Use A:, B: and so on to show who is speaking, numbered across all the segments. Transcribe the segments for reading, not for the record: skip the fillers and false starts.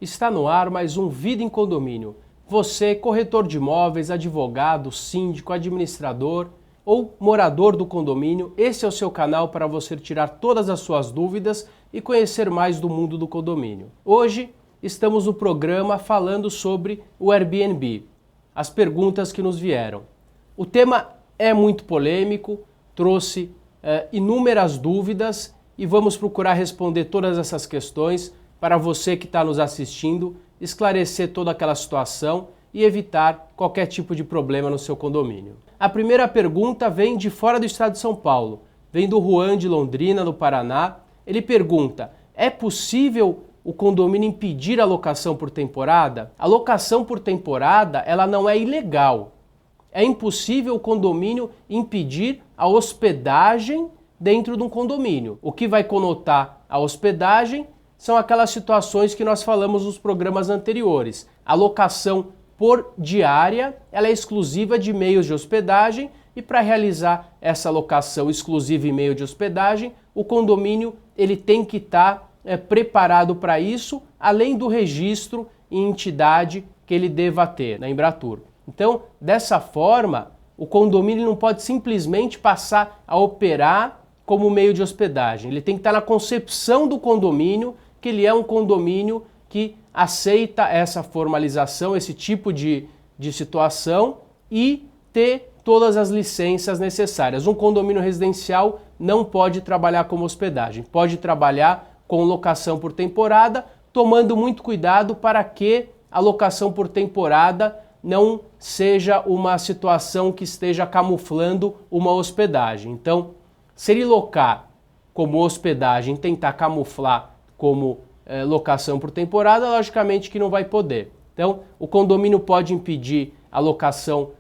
A: Está no ar mais um Vida em Condomínio. Você, corretor de imóveis, advogado, síndico, administrador ou morador do condomínio, esse é o seu canal para você tirar todas as suas dúvidas e conhecer mais do mundo do condomínio. Hoje estamos no programa falando sobre o Airbnb, as perguntas que nos vieram. O tema é muito polêmico, trouxe inúmeras dúvidas e vamos procurar responder todas essas questões para você que está nos assistindo, esclarecer toda aquela situação e evitar qualquer tipo de problema no seu condomínio. A primeira pergunta vem de fora do estado de São Paulo, vem do Juan de Londrina, no Paraná. Ele pergunta: é possível o condomínio impedir a locação por temporada? A locação por temporada, ela não é ilegal. É impossível o condomínio impedir a hospedagem dentro de um condomínio. O que vai conotar a hospedagem são aquelas situações que nós falamos nos programas anteriores. A locação por diária, ela é exclusiva de meios de hospedagem e para realizar essa locação exclusiva em meio de hospedagem, o condomínio ele tem que estar preparado para isso, além do registro em entidade que ele deva ter na Embratur. Então, dessa forma, o condomínio não pode simplesmente passar a operar como meio de hospedagem. Ele tem que estar na concepção do condomínio, que ele é um condomínio que aceita essa formalização, esse tipo de situação e ter todas as licenças necessárias. Um condomínio residencial não pode trabalhar como hospedagem, pode trabalhar com locação por temporada, tomando muito cuidado para que a locação por temporada não seja uma situação que esteja camuflando uma hospedagem. Então, se ele locar como hospedagem, tentar camuflar como locação por temporada, logicamente que não vai poder. Então, o condomínio pode impedir a locação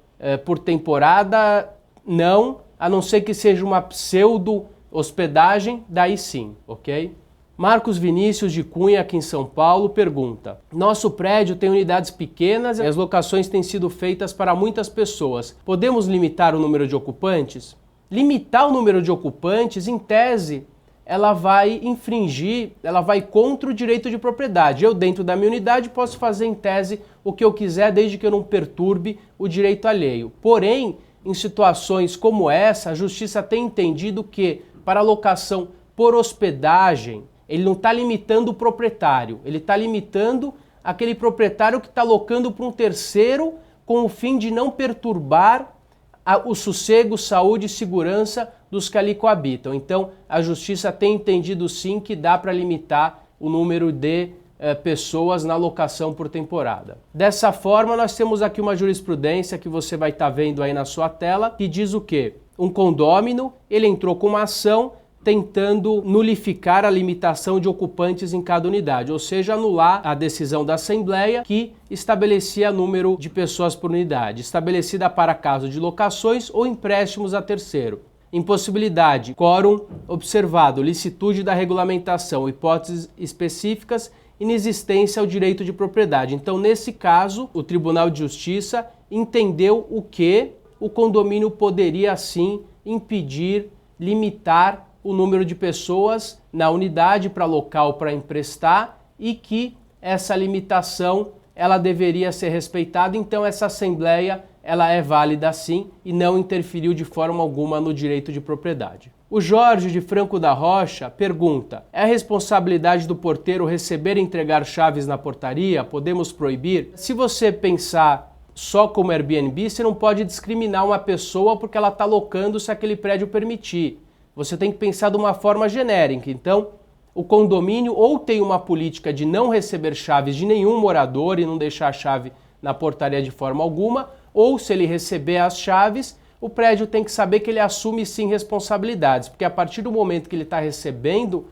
A: por temporada? Não, a não ser que seja uma pseudo-hospedagem, daí sim, ok? Marcos Vinícius de Cunha, aqui em São Paulo, pergunta: nosso prédio tem unidades pequenas e as locações têm sido feitas para muitas pessoas. Podemos limitar o número de ocupantes? Limitar o número de ocupantes, em tese, ela vai infringir, ela vai contra o direito de propriedade. Eu, dentro da minha unidade, posso fazer em tese o que eu quiser, desde que eu não perturbe o direito alheio. Porém, em situações como essa, a Justiça tem entendido que, para locação por hospedagem, ele não está limitando o proprietário, ele está limitando aquele proprietário que está locando para um terceiro com o fim de não perturbar o sossego, saúde e segurança dos que ali coabitam. Então, a Justiça tem entendido sim que dá para limitar o número de pessoas na locação por temporada. Dessa forma, nós temos aqui uma jurisprudência que você vai estar vendo aí na sua tela, que diz o quê? Um condômino, ele entrou com uma ação tentando nulificar a limitação de ocupantes em cada unidade, ou seja, anular a decisão da Assembleia que estabelecia número de pessoas por unidade, estabelecida para caso de locações ou empréstimos a terceiro. Impossibilidade, quórum observado, licitude da regulamentação, hipóteses específicas, inexistência ao direito de propriedade. Então, nesse caso, o Tribunal de Justiça entendeu o que o condomínio poderia, sim, impedir, limitar o número de pessoas na unidade para local para emprestar e que essa limitação ela deveria ser respeitada. Então, essa Assembleia ela é válida sim e não interferiu de forma alguma no direito de propriedade. O Jorge de Franco da Rocha pergunta: é responsabilidade do porteiro receber e entregar chaves na portaria? Podemos proibir? Se você pensar só como Airbnb, você não pode discriminar uma pessoa porque ela está locando se aquele prédio permitir. Você tem que pensar de uma forma genérica. Então, o condomínio ou tem uma política de não receber chaves de nenhum morador e não deixar a chave na portaria de forma alguma, ou se ele receber as chaves, o prédio tem que saber que ele assume sim responsabilidades, porque a partir do momento que ele está recebendo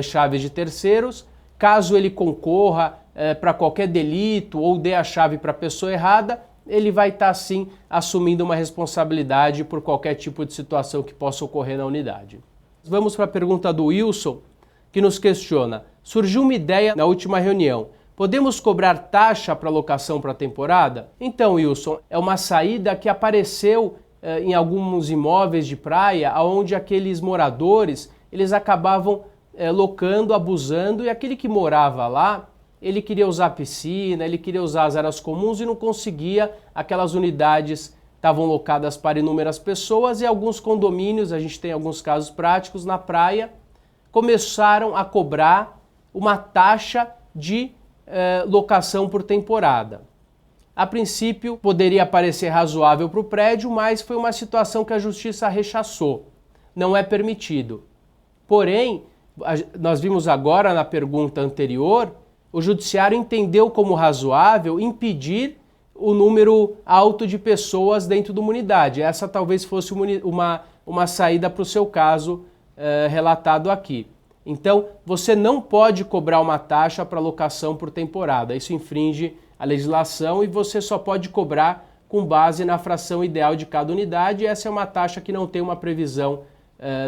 A: chaves de terceiros, caso ele concorra para qualquer delito ou dê a chave para a pessoa errada, ele vai estar sim assumindo uma responsabilidade por qualquer tipo de situação que possa ocorrer na unidade. Vamos para a pergunta do Wilson, que nos questiona: surgiu uma ideia na última reunião, podemos cobrar taxa para locação para temporada? Então, Wilson, é uma saída que apareceu em alguns imóveis de praia, onde aqueles moradores eles acabavam locando, abusando, e aquele que morava lá ele queria usar a piscina, ele queria usar as áreas comuns e não conseguia, aquelas unidades estavam locadas para inúmeras pessoas e alguns condomínios, a gente tem alguns casos práticos na praia, começaram a cobrar uma taxa de locação por temporada. A princípio poderia parecer razoável para o prédio, mas foi uma situação que a justiça rechaçou. Não é permitido. Porém, nós vimos agora na pergunta anterior, o judiciário entendeu como razoável impedir o número alto de pessoas dentro de uma unidade. Essa talvez fosse uma saída para o seu caso relatado aqui. Então, você não pode cobrar uma taxa para locação por temporada. Isso infringe a legislação e você só pode cobrar com base na fração ideal de cada unidade. Essa é uma taxa que não tem uma previsão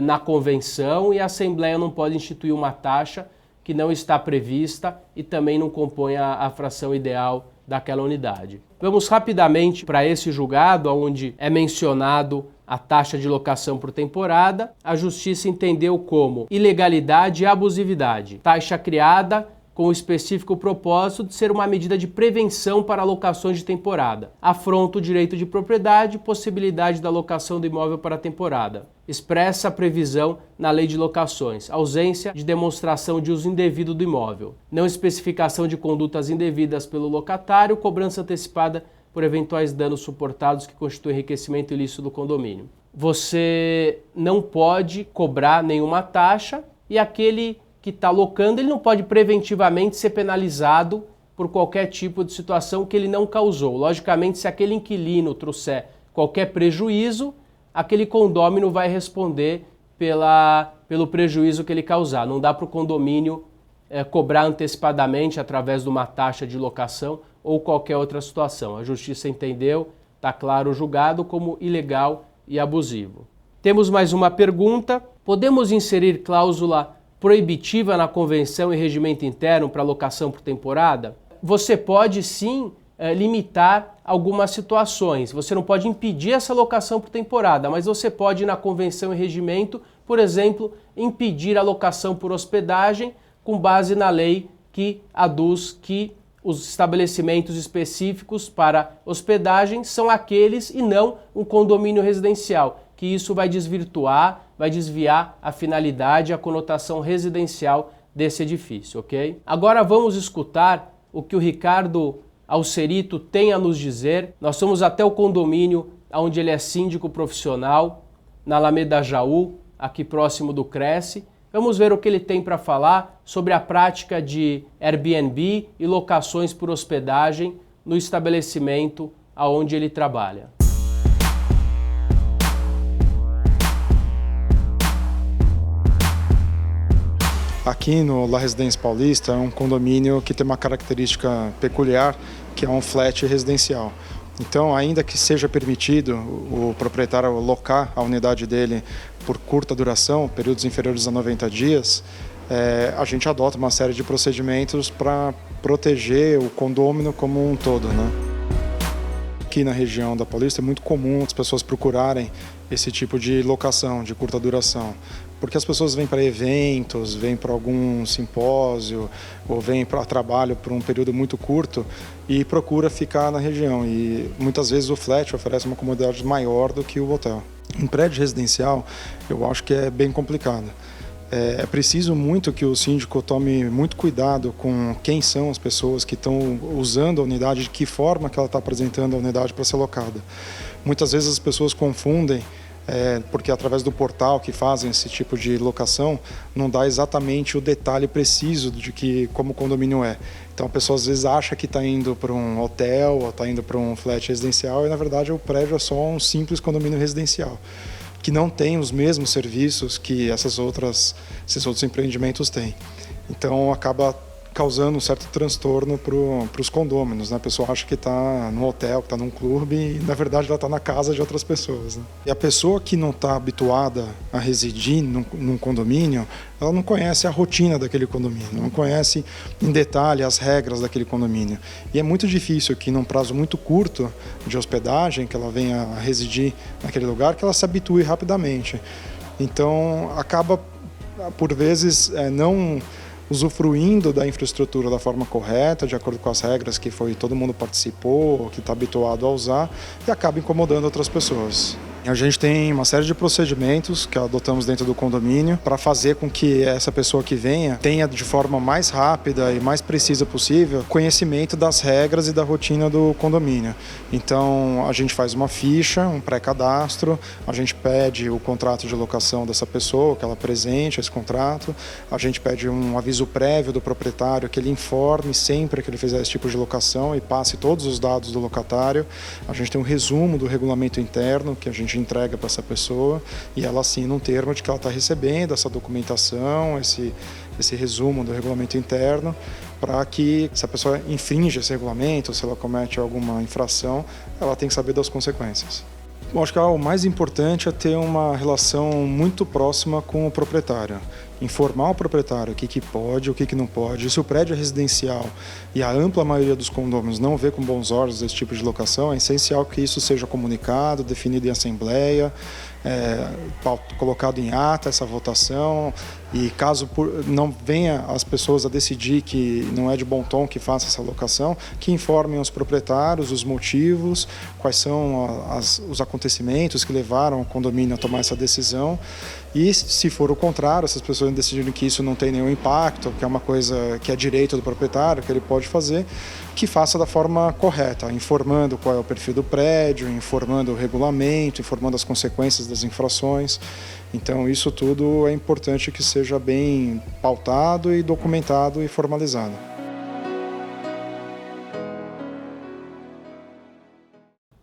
A: na convenção e a Assembleia não pode instituir uma taxa que não está prevista e também não compõe a fração ideal daquela unidade. Vamos rapidamente para esse julgado, onde é mencionado a taxa de locação por temporada. A Justiça entendeu como ilegalidade e abusividade. Taxa criada com o específico propósito de ser uma medida de prevenção para alocações de temporada. Afronta o direito de propriedade e possibilidade da locação do imóvel para a temporada. Expressa a previsão na lei de locações. Ausência de demonstração de uso indevido do imóvel. Não especificação de condutas indevidas pelo locatário. Cobrança antecipada por eventuais danos suportados que constituem enriquecimento ilícito do condomínio. Você não pode cobrar nenhuma taxa e aquele que está locando, ele não pode preventivamente ser penalizado por qualquer tipo de situação que ele não causou. Logicamente, se aquele inquilino trouxer qualquer prejuízo, aquele condômino vai responder pelo prejuízo que ele causar. Não dá para o condomínio cobrar antecipadamente através de uma taxa de locação ou qualquer outra situação. A Justiça entendeu, está claro o julgado, como ilegal e abusivo. Temos mais uma pergunta. Podemos inserir cláusula proibitiva na convenção e regimento interno para locação por temporada? Você pode sim limitar algumas situações. Você não pode impedir essa locação por temporada, mas você pode, na convenção e regimento, por exemplo, impedir a locação por hospedagem com base na lei que aduz que os estabelecimentos específicos para hospedagem são aqueles e não um condomínio residencial, que isso vai desvirtuar, vai desviar a finalidade e a conotação residencial desse edifício, ok? Agora vamos escutar o que o Ricardo Alcerito tem a nos dizer. Nós fomos até o condomínio onde ele é síndico profissional, na Alameda Jaú, aqui próximo do Cresce. Vamos ver o que ele tem para falar sobre a prática de Airbnb e locações por hospedagem no estabelecimento onde ele trabalha.
B: Aqui no La Residência Paulista é um condomínio que tem uma característica peculiar, que é um flat residencial. Então, ainda que seja permitido o proprietário alocar a unidade dele por curta duração, períodos inferiores a 90 dias, a gente adota uma série de procedimentos para proteger o condômino como um todo, né? Aqui na região da Paulista é muito comum as pessoas procurarem esse tipo de locação de curta duração, porque as pessoas vêm para eventos, vêm para algum simpósio ou vêm para trabalho por um período muito curto e procura ficar na região. E muitas vezes o flat oferece uma comodidade maior do que o hotel. Em prédio residencial, eu acho que é bem complicado. É preciso muito que o síndico tome muito cuidado com quem são as pessoas que estão usando a unidade, de que forma que ela está apresentando a unidade para ser locada. Muitas vezes as pessoas confundem, porque através do portal que fazem esse tipo de locação, não dá exatamente o detalhe preciso de como o condomínio é. Então a pessoa às vezes acha que está indo para um hotel ou está indo para um flat residencial e na verdade o prédio é só um simples condomínio residencial, que não tem os mesmos serviços que esses outros empreendimentos têm. Então acaba causando um certo transtorno para os condôminos, né? A pessoa acha que está no hotel, que está num clube e na verdade ela está na casa de outras pessoas, né? E a pessoa que não está habituada a residir num condomínio, ela não conhece a rotina daquele condomínio, não conhece em detalhe as regras daquele condomínio. E é muito difícil que num prazo muito curto de hospedagem, que ela venha a residir naquele lugar, que ela se habitue rapidamente. Então acaba, por vezes, não usufruindo da infraestrutura da forma correta, de acordo com as regras que todo mundo participou, que está habituado a usar, e acaba incomodando outras pessoas. A gente tem uma série de procedimentos que adotamos dentro do condomínio para fazer com que essa pessoa que venha tenha de forma mais rápida e mais precisa possível conhecimento das regras e da rotina do condomínio. Então a gente faz uma ficha, um pré-cadastro, a gente pede o contrato de locação dessa pessoa, que ela apresente esse contrato, a gente pede um aviso prévio do proprietário que ele informe sempre que ele fizer esse tipo de locação e passe todos os dados do locatário. A gente tem um resumo do regulamento interno que a gente entrega para essa pessoa e ela assina um termo de que ela está recebendo essa documentação, esse resumo do regulamento interno, para que se a pessoa infringe esse regulamento, se ela comete alguma infração, ela tem que saber das consequências. Bom, acho que o mais importante é ter uma relação muito próxima com o proprietário. Informar o proprietário o que pode, o que não pode. Se o prédio é residencial e a ampla maioria dos condôminos não vê com bons olhos esse tipo de locação, é essencial que isso seja comunicado, definido em assembleia, colocado em ata essa votação, e caso não venha as pessoas a decidir que não é de bom tom que faça essa locação, que informem os proprietários os motivos, quais são os acontecimentos que levaram o condomínio a tomar essa decisão, e se for o contrário, se as pessoas decidirem que isso não tem nenhum impacto, que é uma coisa que é direito do proprietário, que ele pode fazer, que faça da forma correta, informando qual é o perfil do prédio, informando o regulamento, informando as consequências das infrações. Então isso tudo é importante que seja bem pautado e documentado e formalizado.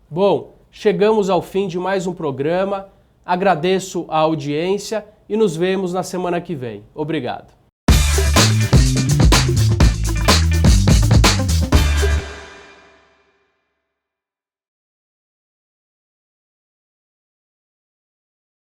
A: Bom, chegamos ao fim de mais um programa. Agradeço a audiência e nos vemos na semana que vem. Obrigado.